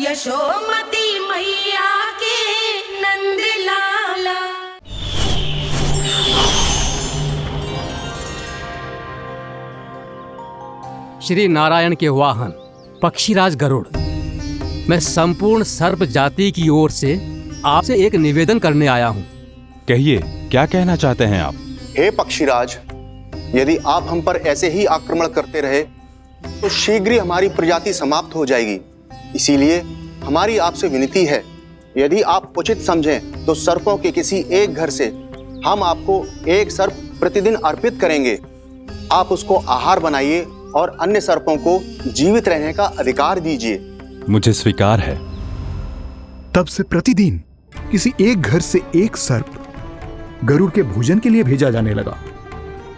यशोमती मैया के नंद लाला। श्री नारायण के वाहन पक्षीराज गरुड़, मैं संपूर्ण सर्प जाति की ओर से आपसे एक निवेदन करने आया हूँ। कहिए, क्या कहना चाहते हैं आप? हे पक्षीराज, यदि आप हम पर ऐसे ही आक्रमण करते रहे तो शीघ्र ही हमारी प्रजाति समाप्त हो जाएगी। इसीलिए हमारी आपसे विनती है, यदि आप उचित समझें तो सर्पों के किसी एक घर से हम आपको एक सर्प प्रतिदिन अर्पित करेंगे। आप उसको आहार बनाइए और अन्य सर्पों को जीवित रहने का अधिकार दीजिए। मुझे स्वीकार है। तब से प्रतिदिन किसी एक घर से एक सर्प गरुड़ के भोजन के लिए भेजा जाने लगा।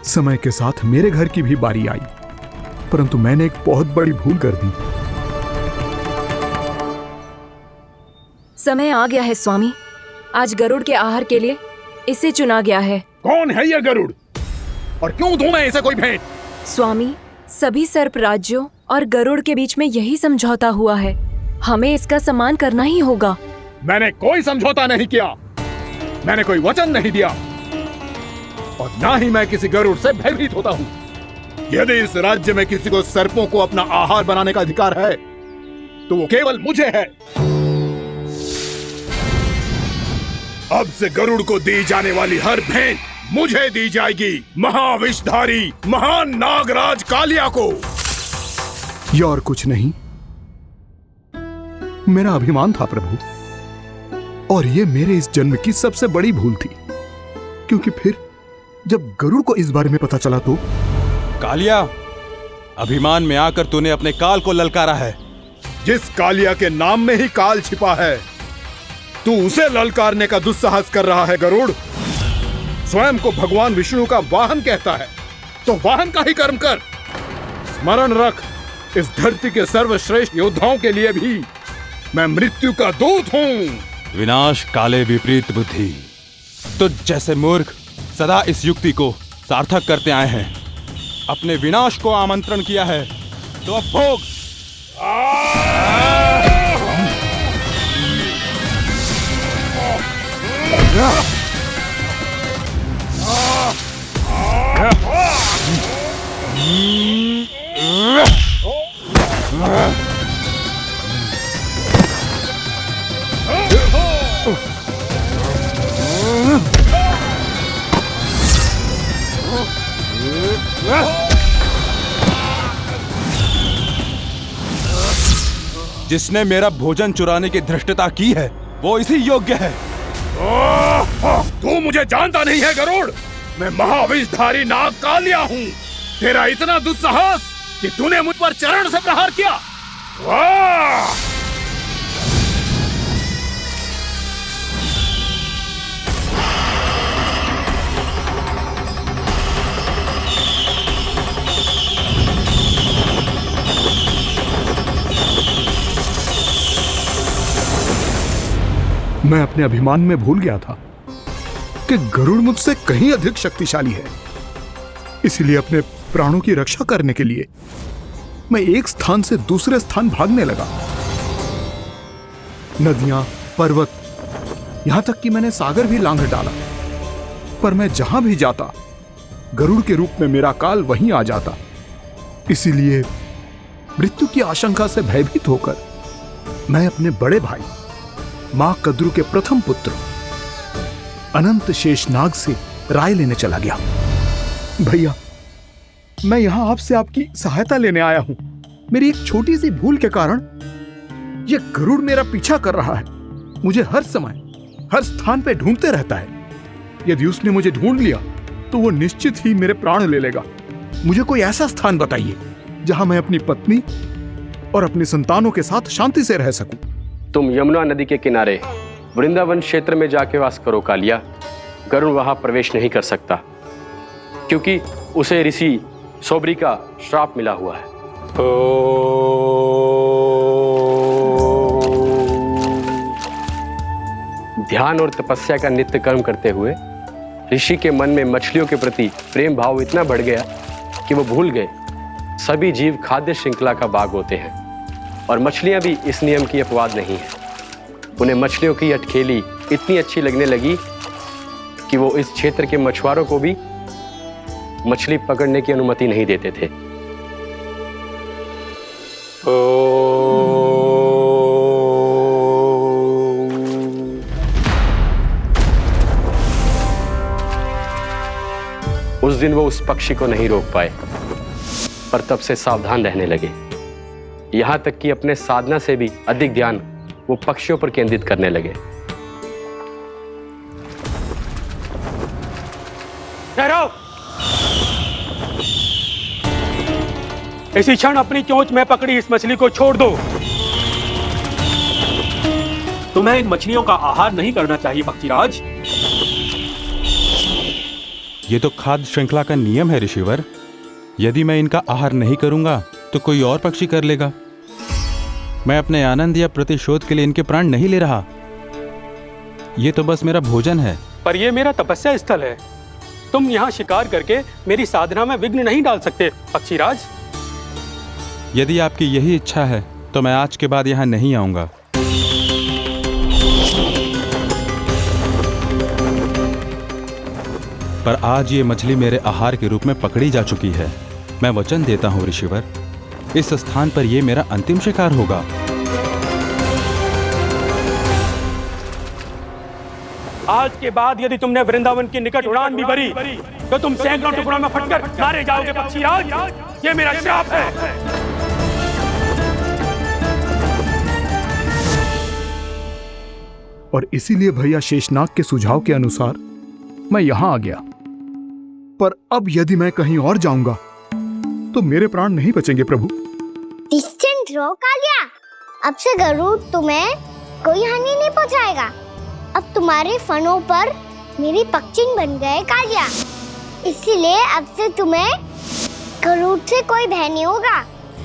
समय के साथ मेरे घर की भी बारी आई, परंतु मैंने एक बहुत बड़ी भूल कर दी। समय आ गया है स्वामी, आज गरुड़ के आहार के लिए इसे चुना गया है। कौन है यह गरुड़ और क्यों दूं मैं इसे कोई भेंट? स्वामी, सभी सर्प राज्यों और गरुड़ के बीच में यही समझौता हुआ है, हमें इसका सम्मान करना ही होगा। मैंने कोई समझौता नहीं किया, मैंने कोई वचन नहीं दिया और ना ही मैं किसी गरुड़ से भयभीत होता हूँ। यदि इस राज्य में किसी को सर्पों को अपना आहार बनाने का अधिकार है तो वो केवल मुझे है। अब से गरुड़ को दी जाने वाली हर भेंट मुझे दी जाएगी, महाविषधारी महान नागराज कालिया को। यह और कुछ नहीं, मेरा अभिमान था प्रभु, और यह मेरे इस जन्म की सबसे बड़ी भूल थी, क्योंकि फिर जब गरुड़ को इस बारे में पता चला तो। कालिया, अभिमान में आकर तूने अपने काल को ललकारा है। जिस कालिया के नाम में ही काल छिपा है, तू उसे ललकारने का दुस्साहस कर रहा है गरुड़। स्वयं को भगवान विष्णु का वाहन कहता है तो वाहन का ही कर्म कर। स्मरण रख, इस धरती के सर्वश्रेष्ठ योद्धाओं के लिए भी मैं मृत्यु का दूत हूँ। विनाश काले विपरीत बुद्धि। तुझ जैसे मूर्ख सदा इस युक्ति को सार्थक करते आए हैं। अपने विनाश को आमंत्रण किया है तो अब भोग। जिसने मेरा भोजन चुराने की धृष्टता की है वो इसी योग्य है। तू मुझे जानता नहीं है गरुड़, मैं महाविषधारी नाग कालिया हूँ। तेरा इतना दुस्साहस कि तूने मुझ पर चरण से प्रहार किया। वाह! मैं अपने अभिमान में भूल गया था कि गरुड़ मुझसे कहीं अधिक शक्तिशाली है। इसलिए अपने प्राणों की रक्षा करने के लिए मैं एक स्थान से दूसरे स्थान भागने लगा। नदियां, पर्वत, यहां तक कि मैंने सागर भी लांघ डाला, पर मैं जहां भी जाता गरुड़ के रूप में मेरा काल वहीं आ जाता। इसीलिए मृत्यु की आशंका से भयभीत होकर मैं अपने बड़े भाई मां कद्रु के प्रथम पुत्र अनंत शेषनाग से राय लेने चला गया। भैया, मैं यहां आपसे आपकी सहायता लेने आया हूं। मेरी एक छोटी सी भूल के कारण यह गरुड़ मेरा पीछा कर रहा है। मुझे हर समय हर स्थान पे ढूंढते रहता है। यदि उसने मुझे ढूंढ लिया तो वो निश्चित ही मेरे प्राण ले लेगा। मुझे कोई ऐसा स्थान बताइए जहां मैं अपनी पत्नी और अपनी संतानों के साथ शांति से रह सकूं। तुम यमुना नदी के किनारे वृंदावन क्षेत्र में जाके वास करो कालिया। गरुड़ वहां प्रवेश नहीं कर सकता क्योंकि उसे ऋषि सोबरी का श्राप मिला हुआ है। ध्यान और तपस्या का नित्य कर्म करते हुए ऋषि के मन में मछलियों के प्रति प्रेम भाव इतना बढ़ गया कि वो भूल गए सभी जीव खाद्य श्रृंखला का भाग होते हैं और मछलियां भी इस नियम की अपवाद नहीं है। उन्हें मछलियों की अटखेली इतनी अच्छी लगने लगी कि वो इस क्षेत्र के मछुआरों को भी मछली पकड़ने की अनुमति नहीं देते थे। उस दिन वो उस पक्षी को नहीं रोक पाए, पर तब से सावधान रहने लगे। यहां तक कि अपने साधना से भी अधिक ध्यान वो पक्षियों पर केंद्रित करने लगे। ठहरो! इसी क्षण अपनी चोंच में पकड़ी इस मछली को छोड़ दो। तुम्हें इन मछलियों का आहार नहीं करना चाहिए पक्षीराज। ये तो खाद्य श्रृंखला का नियम है ऋषिवर। यदि मैं इनका आहार नहीं करूंगा तो कोई और पक्षी कर लेगा। मैं अपने आनंद या प्रतिशोध के लिए इनके प्राण नहीं ले रहा। ये तो बस मेरा भोजन है। पर यह मेरा तपस्या स्थल है। तुम यहाँ शिकार करके मेरी साधना में विघ्न नहीं डाल सकते पक्षीराज। यदि आपकी यही इच्छा है तो मैं आज के बाद यहाँ नहीं आऊंगा। पर आज ये मछली मेरे आहार के रूप में पकड़ी जा चुकी है। मैं वचन देता हूँ ऋषिवर, इस स्थान पर यह मेरा अंतिम शिकार होगा। आज के बाद यदि तुमने वृंदावन की निकट उड़ान भी भरी तो तुम सैकड़ों टुकड़ों में फटकर मारे जाओगे पक्षीराज। ये मेरा श्राप है। और इसीलिए भैया शेषनाग के सुझाव के अनुसार मैं यहां आ गया। पर अब यदि मैं कहीं और जाऊंगा तो मेरे प्राण नहीं बचेंगे प्रभु। निश्चिंत रहो कालिया, अब से गरुड़ तुम्हें कोई हानि नहीं पहुंचाएगा। अब तुम्हारे फनों पर मेरी पक्षिंग बन गए कालिया, इसीलिए अब से तुम्हें गरुड़ से कोई भय नहीं होगा।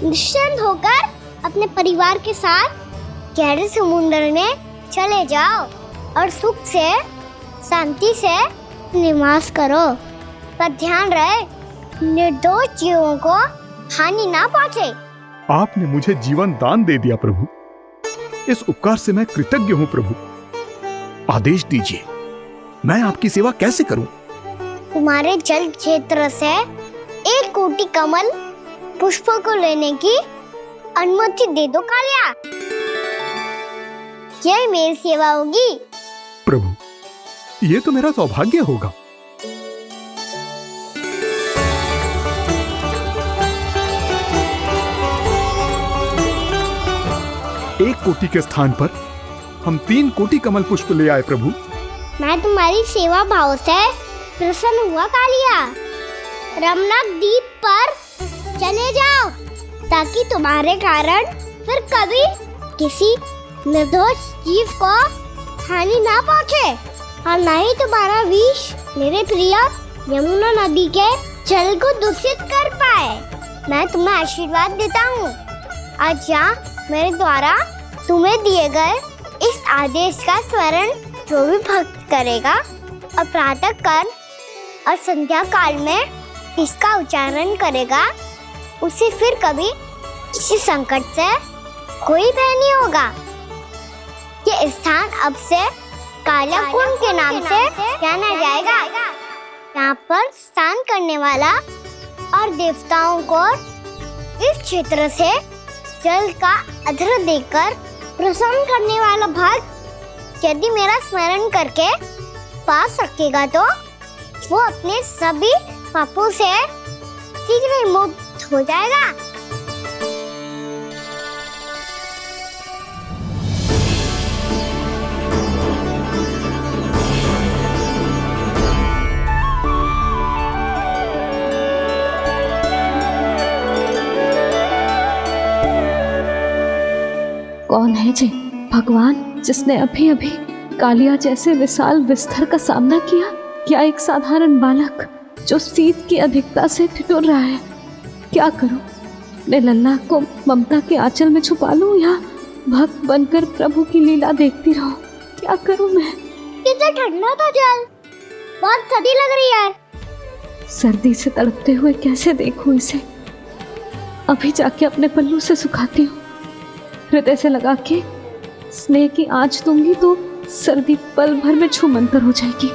निश्चिंत होकर अपने परिवार के साथ गहरे समुद्र में चले जाओ और सुख से शांति से निवास करो। पर ध्यान रहे निर्दोष जीवों को हानि ना पहुंचे। आपने मुझे जीवन दान दे दिया प्रभु, इस उपकार से मैं कृतज्ञ हूँ प्रभु। आदेश दीजिए, मैं आपकी सेवा कैसे करूं? तुम्हारे जल क्षेत्र से 1 कोटि कमल पुष्पों को लेने की अनुमति दे दो कालिया। यह मेरी सेवा होगी। प्रभु, ये तो मेरा सौभाग्य होगा। एक कोटि के स्थान पर हम 3 कोटि कमल पुष्प ले आए प्रभु। मैं तुम्हारी सेवा भाव से प्रसन्न हुआ कालिया। रमनाक द्वीप पर चले जाओ ताकि तुम्हारे कारण फिर कभी किसी निर्दोष जीव को हानि ना पहुंचे और न ही तुम्हारा विष मेरे प्रिय यमुना नदी के जल को दूषित कर पाए। मैं तुम्हें आशीर्वाद देता हूँ। आज यहाँ मेरे द्वारा तुम्हें दिए गए इस आदेश का स्मरण जो भी भक्त करेगा और प्रातः काल और संध्या काल में इसका उच्चारण करेगा, उसे फिर कभी किसी संकट से कोई भय नहीं होगा। ये स्थान अब से कालिया कुंड के नाम से जाना जाएगा। यहाँ पर स्नान करने वाला और देवताओं को इस क्षेत्र से जल का अर्घ्य देकर प्रसन्न करने वाला भक्त यदि मेरा स्मरण करके पास रखेगा तो वो अपने सभी पापों से शीघ्र ही मुक्त हो जाएगा। कौन है जी भगवान जिसने अभी अभी कालिया जैसे विशाल विस्तर का सामना किया? क्या एक साधारण बालक जो शीत की अधिकता से ठिठुर रहा है? क्या करूं? मैं लल्ला को ममता के आंचल में छुपा लूं या भक्त बनकर प्रभु की लीला देखती रहूं? क्या करूं मैं? कितना ठंडा था जल, बहुत सर्दी लग रही है। सर्दी से तड़पते हुए कैसे देखूं इसे? अभी जाके अपने पल्लू से सुखाती हूँ। हृदय से लगा के स्नेह की आंच दूंगी तो सर्दी पल भर में छूमंतर हो जाएगी।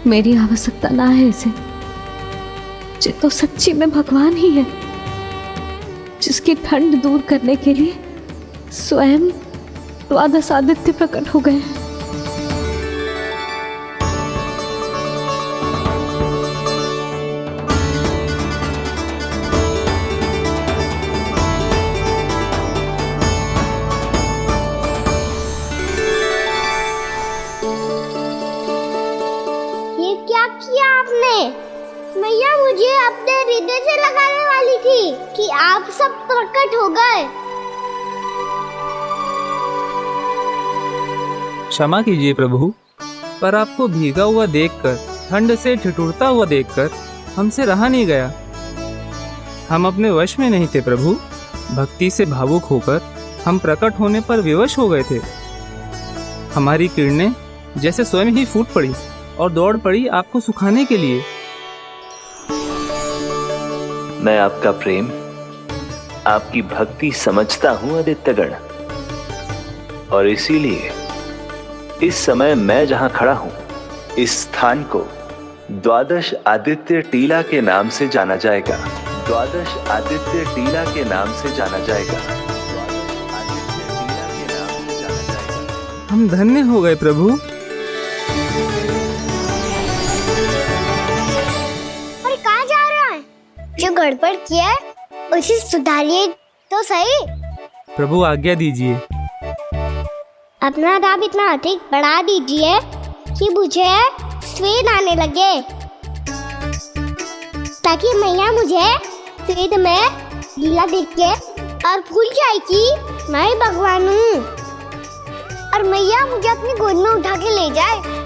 मेरी आवश्यकता ना है इसे, ये तो सच्ची में भगवान ही है, जिसकी ठंड दूर करने के लिए स्वयं द्वादश आदित्य प्रकट हो गए। मैया मुझे अपने हृदय से लगाने वाली थी कि आप सब प्रकट हो गए। क्षमा कीजिए प्रभु, पर आपको भीगा हुआ देखकर, ठंड से ठिठुरता हुआ देखकर हमसे रहा नहीं गया। हम अपने वश में नहीं थे प्रभु। भक्ति से भावुक होकर हम प्रकट होने पर विवश हो गए थे। हमारी किरणें जैसे स्वयं ही फूट पड़ी और दौड़ पड़ी आपको सुखाने के लिए। मैं आपका प्रेम, आपकी भक्ति समझता हूं आदित्यगण, और इसीलिए इस समय मैं जहां खड़ा हूं, इस स्थान को द्वादश आदित्य टीला के नाम से जाना जाएगा। द्वादश आदित्य टीला के नाम से जाना जाएगा। हम धन्य हो गए प्रभु। पर कहाँ जा रहा है? जो गड़बड़ किया है उसे सुधारिए तो सही। प्रभु आज्ञा दीजिए। अपना दाब इतना अधिक बढ़ा दीजिए कि मुझे स्वेद आने लगे, ताकि मैया मुझे स्वेद में गीला देख के और भूल जाए कि मैं ही भगवान हूँ, और मैया मुझे अपनी गोद में उठा के ले जाए।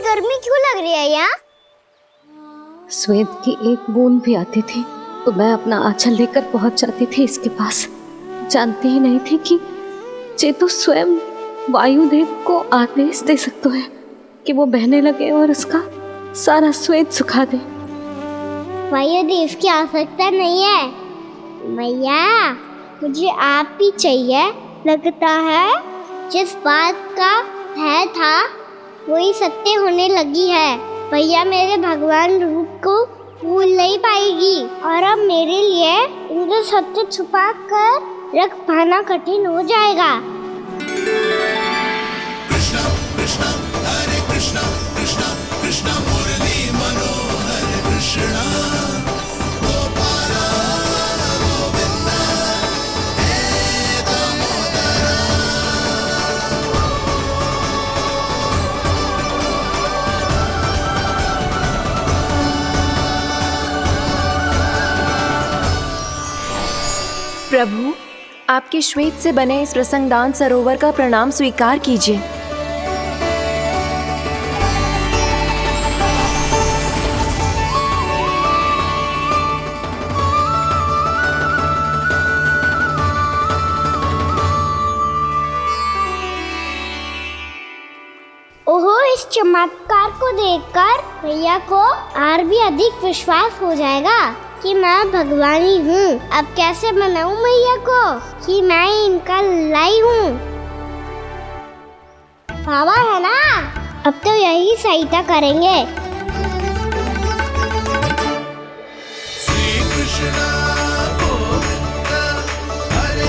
गर्मी क्यों लग रही है यहाँ? स्वेद की एक बूंद भी आती थी तो मैं अपना आंचल लेकर पहुंच जाती थी इसके पास। जानती ही नहीं थी कि ये तो स्वयं वायुदेव को आदेश दे सकते हैं कि वो बहने लगे और उसका सारा स्वेद सुखा दे। वायुदेव की आवश्यकता नहीं है मैया, मुझे आप ही चाहिए। लगता है जिस बात का भय था वही सत्य होने लगी है। भैया मेरे भगवान रूप को भूल नहीं पाएगी, और अब मेरे लिए इनका सत्य छुपा कर रख पाना कठिन हो जाएगा। कृष्णा कृष्णा हरे कृष्णा कृष्णा कृष्णा मुरली मनोहर कृष्णा गोपाला गोविंदा हे दामोदरा। प्रभु, आपके श्वेत से बने इस प्रसंगदान सरोवर का प्रणाम स्वीकार कीजिए। ओहो, इस चमत्कार को देखकर भैया को और भी अधिक विश्वास हो जाएगा कि मैं भगवान ही हूँ। अब कैसे मनाऊं मैया को कि मैं इनका लाई हूँ? बाबा है ना, अब तो यही सहायता करेंगे। श्री कृष्णा गोविंदा हरे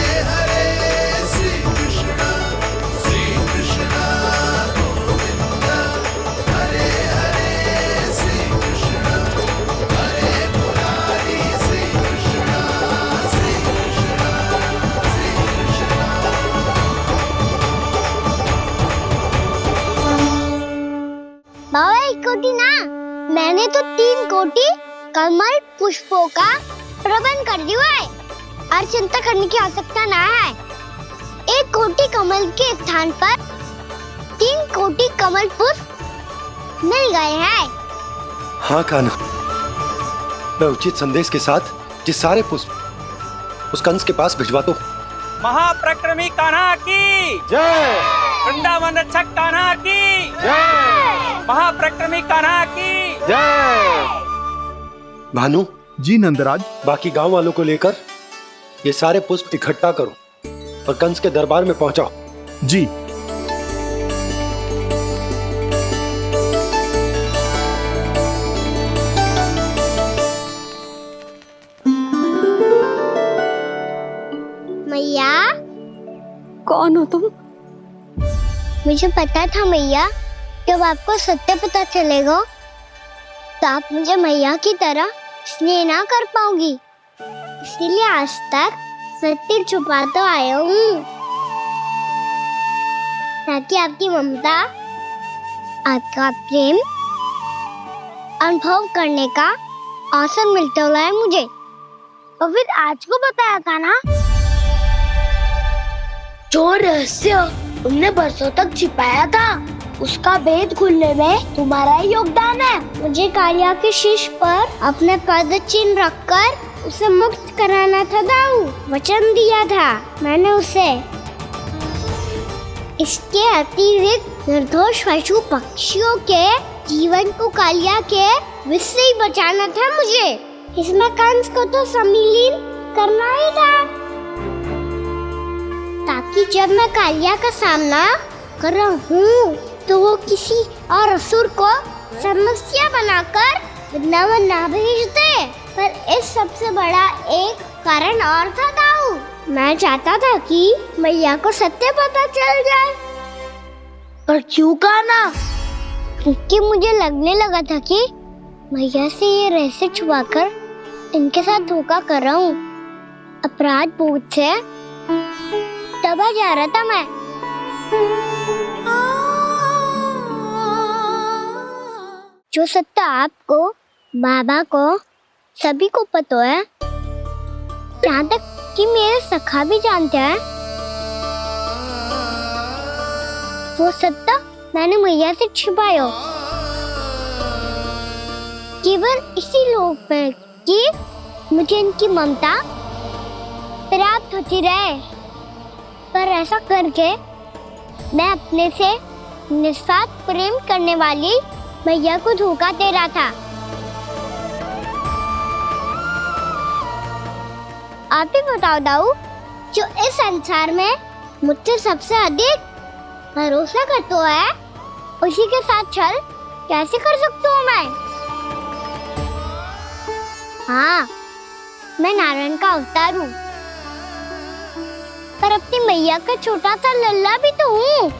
कोटि ना, मैंने तो 3 कोटि कमल पुष्पों का प्रबंध कर दिया है और चिंता करने की आवश्यकता ना है। 1 कोटि कमल के स्थान पर 3 कोटि कमल पुष्प मिल गए हैं। हाँ कान्हा, मैं उचित संदेश के साथ ये सारे पुष्प उस कंस के पास भिजवाता हूँ। महाप्रक्रमी कान्हा की जय, वृंदावन रक्षक कान्हा की जय, महाप्रक्रमी कान्हा की जय। भानु जी नंदराज, बाकी गांव वालों को लेकर ये सारे पुष्प इकट्ठा करो और कंस के दरबार में पहुंचाओ। जी। मैया, कौन हो तुम? मुझे पता था मैया, जब आपको सत्य पता चलेगा तो आप मुझे मैया की तरह स्नेह ना कर पाओगी, इसीलिए आज तक सत्य छुपाता आया हूँ, ताकि आपकी ममता, आपका प्रेम अनुभव करने का अवसर मिलता हुआ है मुझे। और फिर आज को बताया था ना, जो रहस्य तुमने बरसों तक छिपाया था, उसका भेद खुलने में तुम्हारा ही योगदान है। मुझे कालिया के शीश पर अपने पद चिन्ह रखकर उसे मुक्त कराना था दाऊ, वचन दिया था मैंने उसे। इसके अतिरिक्त निर्दोष पशु पक्षियों के जीवन को कालिया के विष से ही बचाना था मुझे। इसमें कंस को तो सम्मिलित करना ही था, ताकि जब मैं कालिया का सामना कर रहा हूँ तो वो किसी और असुर को समस्या बनाकर वृंदावन ना भेज दे। पर इस सबसे बड़ा एक कारण और था दाऊ, मैं चाहता था कि मैया को सत्य पता चल जाए। पर क्यों कान्हा? क्योंकि मुझे लगने लगा था कि मैया से ये रहस्य छुपाकर इनके साथ धोखा कर रहा हूँ। अपराध बोध से दबा जा रहा था मैं। जो सत्य आपको, बाबा को, सभी को पता है, यहाँ तक कि मेरे सखा भी जानते हैं, वो सत्य मैंने मैया से छिपाया केवल इसी लोक में कि मुझे इनकी ममता प्राप्त होती रहे। पर ऐसा करके मैं अपने से निस्वार्थ प्रेम करने वाली मैया को धोखा दे रहा था। आप ही बताओ दाऊ, जो इस संसार में मुझसे सबसे अधिक भरोसा करता है, उसी के साथ छल कैसे कर सकता हूँ मैं? हाँ, मैं नारायण का अवतार हूँ, पर अपनी मैया का छोटा सा लल्ला भी तो हूँ।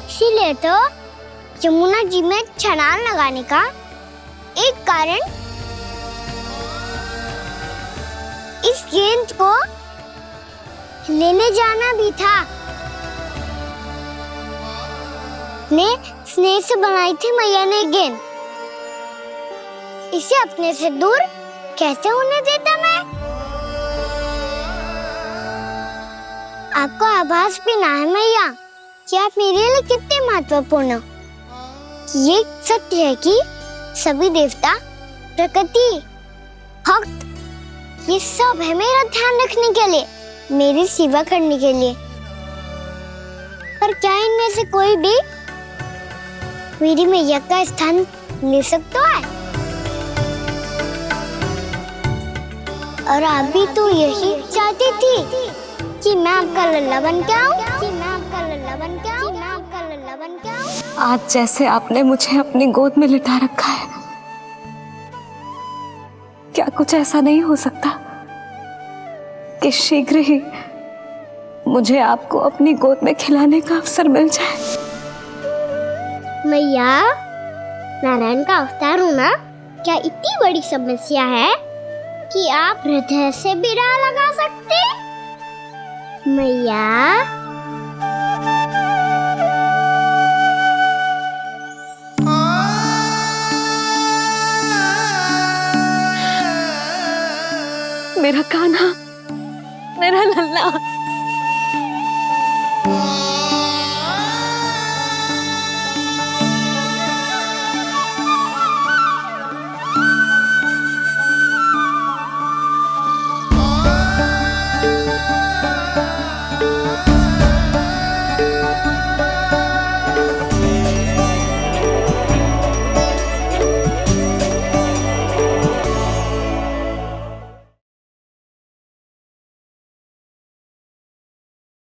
इसीलिए तो यमुना जी में छलांग लगाने का एक कारण इस गेंद को लेने जाना भी था। ने स्नेह से बनाई थी मैया ने गेंद, इसे अपने से दूर कैसे होने देता मैं? आपको आभास भी ना है मैया कि आप मेरे लिए कितने महत्वपूर्ण हो। ये सत्य है कि सभी देवता, प्रकृति, भक्त, ये सब है मेरा ध्यान रखने के लिए, मेरी सेवा करने के लिए। पर क्या इनमें से कोई भी मेरी मैया का स्थान ले सकता है? और आप भी तो यही चाहती थी कि मैं आपका लल्ला बन के आऊं, कि मैं आपका लल्ला बन के आऊं, कि मैं आपका लल्ला बन के आऊं। आज जैसे आपने मुझे अपनी गोद में लिटा रखा है, क्या कुछ ऐसा नहीं हो सकता कि शीघ्र ही मुझे आपको अपनी गोद में खिलाने का अवसर मिल जाए? मैया, नारायण का अवतार हूँ ना, क्या इतनी बड़ी समस्या है कि आप हृदय से भी ना लगा सकते? मैया मेरा कान्हा, मेरा लल्ला।